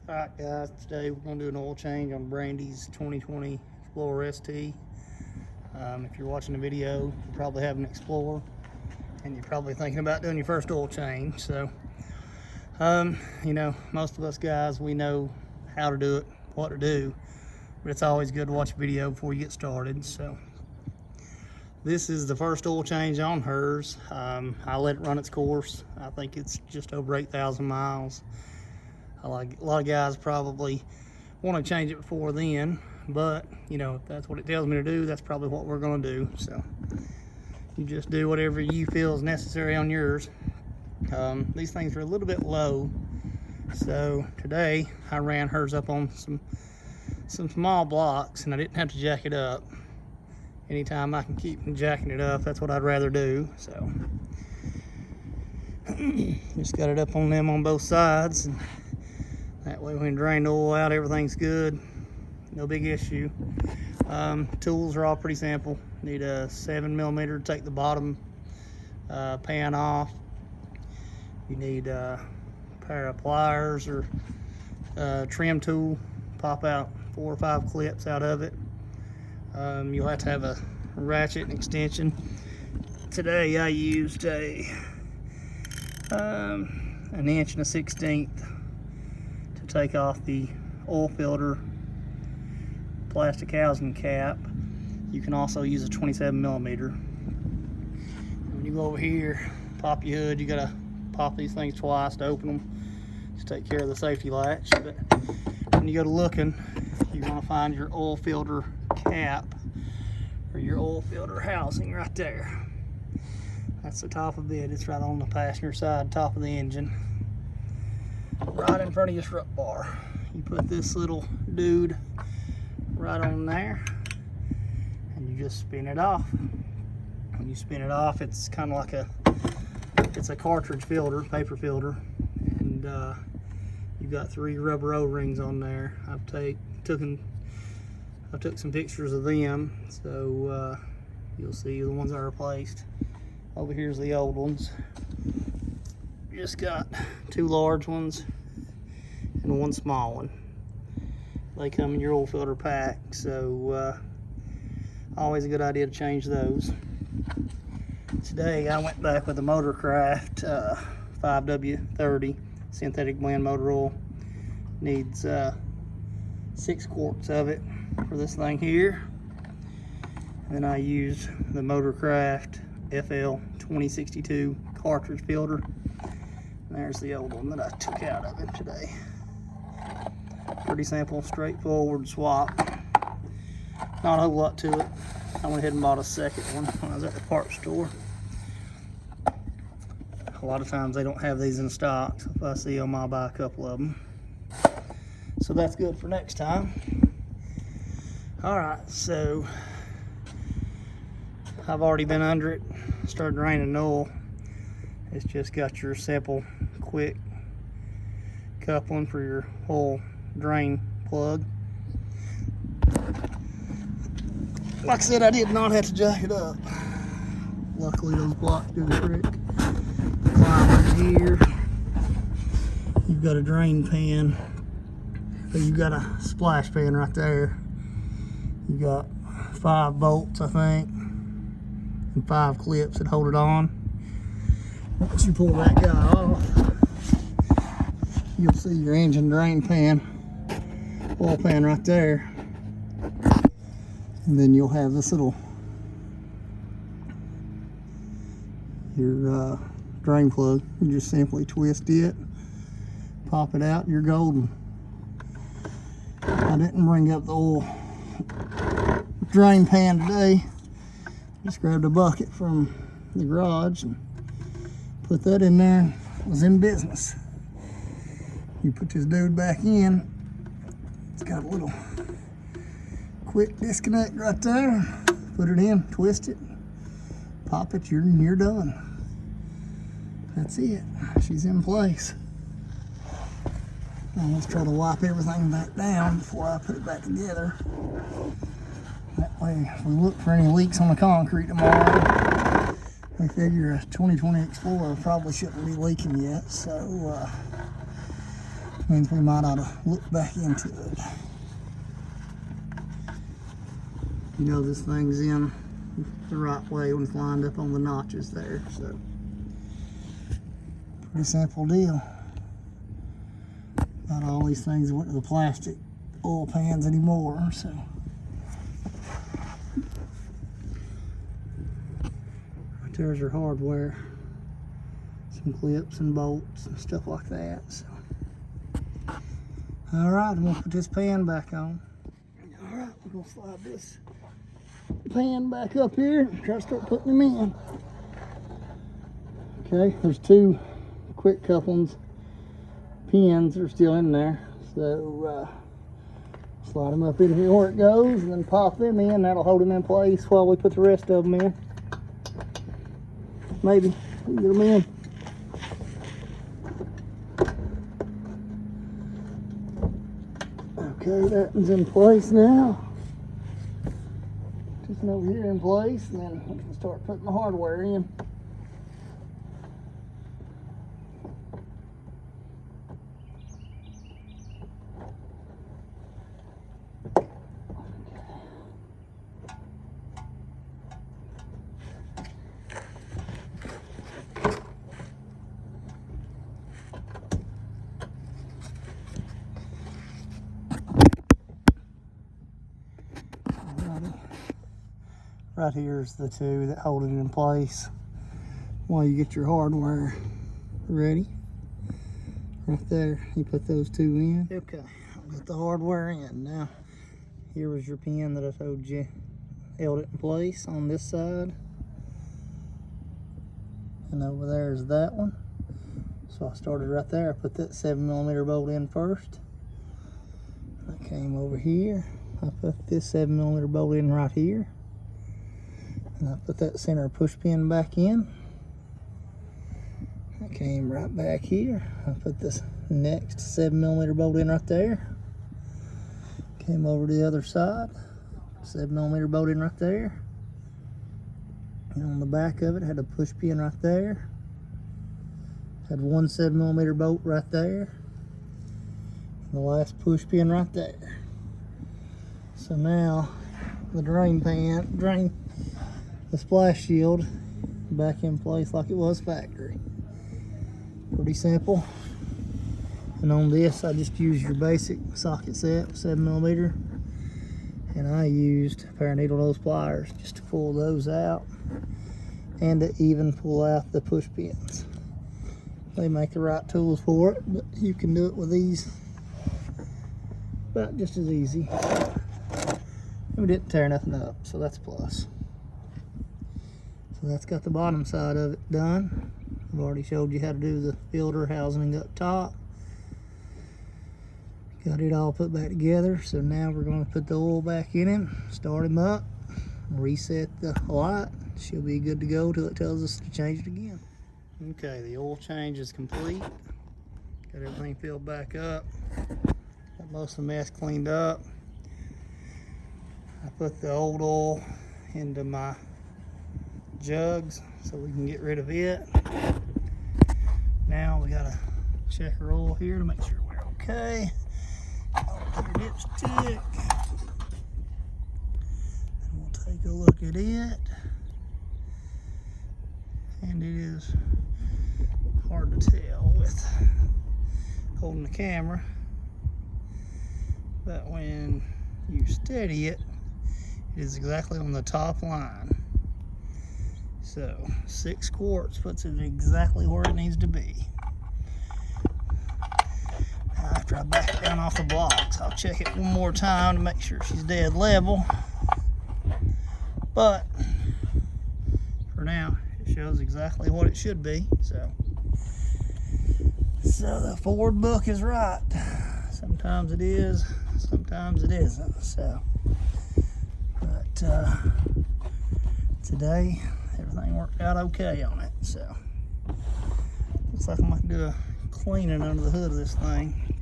Alright guys, today we're going to do an oil change on Brandy's 2020 Explorer ST. If you're watching the video, you probably have an Explorer and you're probably thinking about doing your first oil change. So, you know, most of us guys, we know how to do it, what to do, but it's always good to watch a video before you get started. So, this is the first oil change on hers. I let it run its course. I think it's just over 8,000 miles. A lot of guys probably want to change it before then, but you know, if that's what it tells me to do, that's probably what we're going to do. So you just do whatever you feel is necessary on yours. These things are a little bit low, so today I ran hers up on some small blocks, and I didn't have to jack it up. Anytime I can keep jacking it up, that's what I'd rather do. So just got it up on them on both sides, and that way when you drain the oil out, everything's good. No big issue. Tools are all pretty simple. Need a 7mm to take the bottom pan off. You need a pair of pliers or trim tool. Pop out 4 or 5 clips out of it. You'll have to have a ratchet and extension. Today I used an 1 1/16" to take off the oil filter plastic housing cap. You can also use a 27mm. When you go over here, pop your hood, you gotta pop these things twice to open them to take care of the safety latch. But when you go to looking, you're gonna find your oil filter cap or your oil filter housing right there. That's the top of it. It's right on the passenger side, top of the engine, right in front of your strut bar. You put this little dude right on there, and you just spin it off. When you spin it off, it's kind of like it's a cartridge filter, paper filter, and you've got 3 rubber O-rings on there. I took some pictures of them, so you'll see the ones I replaced. Over here's the old ones. Just got 2 large ones and 1 small one. They come in your oil filter pack, so always a good idea to change those. Today I went back with the Motorcraft 5W30 synthetic blend motor oil. Needs 6 quarts of it for this thing here. And then I used the Motorcraft FL 2062 cartridge filter. And there's the old one that I took out of it today. Pretty simple, straightforward swap. Not a whole lot to it. I went ahead and bought a second one when I was at the parts store. A lot of times they don't have these in stock, so if I see them, I'll buy a couple of them. So that's good for next time. Alright, so I've already been under it, started draining oil. It's just got your simple, quick coupling for your oil drain plug. Like I said, I did not have to jack it up. Luckily those blocks do the trick. Climb in here. You've got a drain pan. So you've got a splash pan right there. You got 5 bolts, I think, and 5 clips that hold it on. Once you pull that guy off, you'll see your engine drain pan, oil pan right there. And then you'll have this little, your drain plug. You just simply twist it, pop it out, and you're golden. I didn't bring up the oil drain pan today. Just grabbed a bucket from the garage and put that in there and was in business. You put this dude back in. It's got a little quick disconnect right there. Put it in, twist it, pop it, you're done. That's it. She's in place. Now let's try to wipe everything back down before I put it back together. That way, if we look for any leaks on the concrete tomorrow, I figure a 2020 Explorer probably shouldn't be leaking yet. So Means we might ought to look back into it. You know this thing's in the right way when it's lined up on the notches there, so pretty simple deal. Not all these things went to the plastic oil pans anymore, so. Right there's your hardware. Some clips and bolts and stuff like that, so. Alright, I'm gonna put this pan back on. Alright, we're gonna slide this pan back up here and try to start putting them in. Okay, there's two quick couplings pins are still in there, so slide them up in here where it goes and then pop them in. That'll hold them in place while we put the rest of them in. Maybe get them in. Okay, that one's in place now. Just over here in place, and then we can start putting the hardware in. Right here's the two that hold it in place while you get your hardware ready. Right there, you put those two in. Okay, I'll get the hardware in. Now, here was your pin that I told you held it in place on this side. And over there is that one. So I started right there. I put that 7mm bolt in first. I came over here. I put this 7mm bolt in right here. And I put that center push pin back in. I came right back here. I put this next 7mm bolt in right there. Came over to the other side. 7mm bolt in right there. And on the back of it had a push pin right there. Had one 7mm bolt right there. And the last push pin right there. So now the the splash shield back in place like it was factory. Pretty simple. And on this I just used your basic socket set, 7mm, and I used a pair of needle nose pliers just to pull those out and to even pull out the push pins. They make the right tools for it, but you can do it with these about just as easy. We didn't tear nothing up, so that's a plus. So that's got the bottom side of it done. I've already showed you how to do the filter housing up top. Got it all put back together, so now we're going to put the oil back in him, start him up, reset the light. She'll be good to go till it tells us to change it again. Okay, the oil change is complete. Got everything filled back up. Got most of the mess cleaned up. I put the old oil into my jugs so we can get rid of it. Now we gotta check our oil here to make sure we're okay. Put your dipstick. And we'll take a look at it. And it is hard to tell with holding the camera, but when you steady it, it is exactly on the top line. So 6 quarts puts it exactly where it needs to be. Now after I back it down off the blocks, I'll check it one more time to make sure she's dead level. But for now, it shows exactly what it should be. So the Ford book is right. Sometimes it is, sometimes it isn't. So, but today everything worked out okay on it. So looks like I'm gonna do a cleaning under the hood of this thing.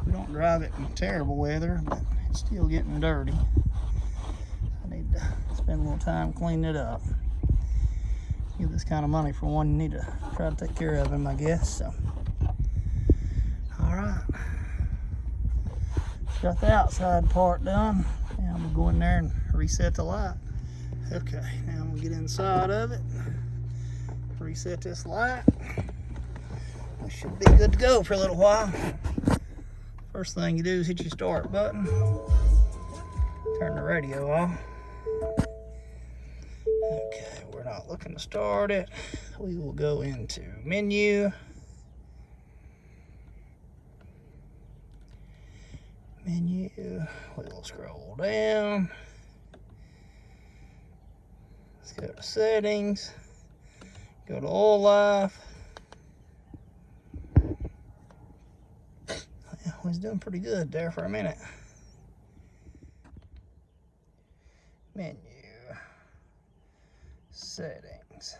We don't drive it in terrible weather, but it's still getting dirty. I need to spend a little time cleaning it up. Give this kind of money for one, you need to try to take care of him, I guess. So, all right. Got the outside part done. Now I'm gonna go in there and reset the light. Okay, now I'm gonna get inside of it, reset this light. I should be good to go for a little while. First thing you do is hit your start button, turn the radio off. Okay, we're not looking to start it. We will go into menu. We'll scroll down. Let's go to settings. Go to oil life. Yeah, I was doing pretty good there for a minute. Menu. Settings.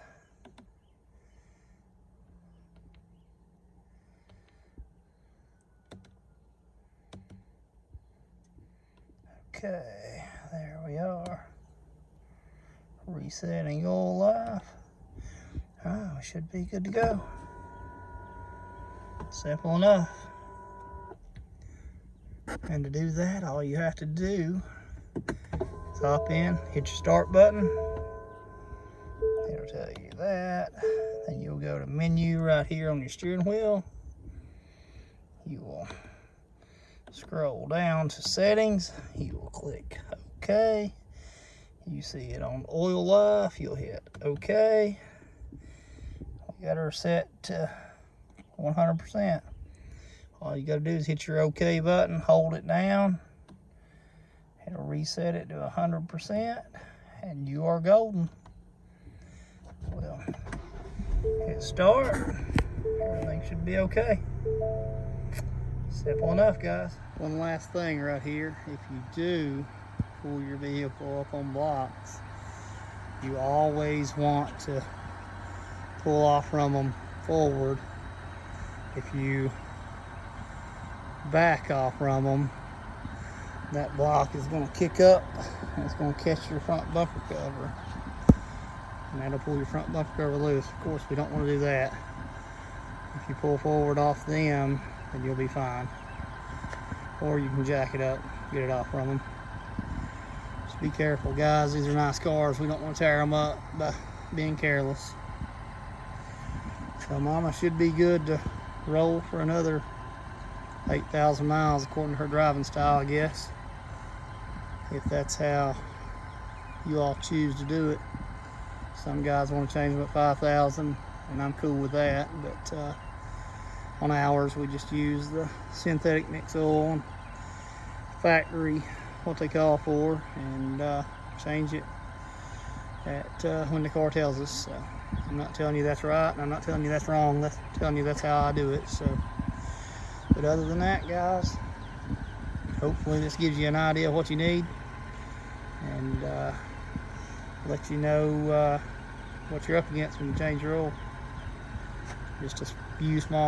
Okay, there we are. Resetting oil life. We should be good to go. Simple enough. And to do that, all you have to do is hop in, hit your start button. It'll tell you that. Then you'll go to menu right here on your steering wheel. You will scroll down to settings. You will click OK. You see it on oil life. You'll hit OK. We got her set to 100%. All you got to do is hit your OK button, hold it down. It'll reset it to 100%, and you are golden. We'll hit start. Everything should be okay. Simple enough, guys. One last thing right here. If you do pull your vehicle up on blocks, you always want to pull off from them forward. If you back off from them, that block is going to kick up and it's going to catch your front bumper cover, and that'll pull your front bumper cover loose. Of course, we don't want to do that. If you pull forward off them, then you'll be fine. Or you can jack it up, get it off from them. Just be careful, guys. These are nice cars. We don't want to tear them up by being careless. So Mama should be good to roll for another 8,000 miles according to her driving style, I guess. If that's how you all choose to do it. Some guys want to change them at 5,000, and I'm cool with that. But on ours, we just use the synthetic mix oil and factory, what they call for, and change it at when the car tells us. So I'm not telling you that's right, and I'm not telling you that's wrong. I'm telling you that's how I do it. So, but other than that, guys, hopefully this gives you an idea of what you need, and let you know what you're up against when you change your oil. Just a few small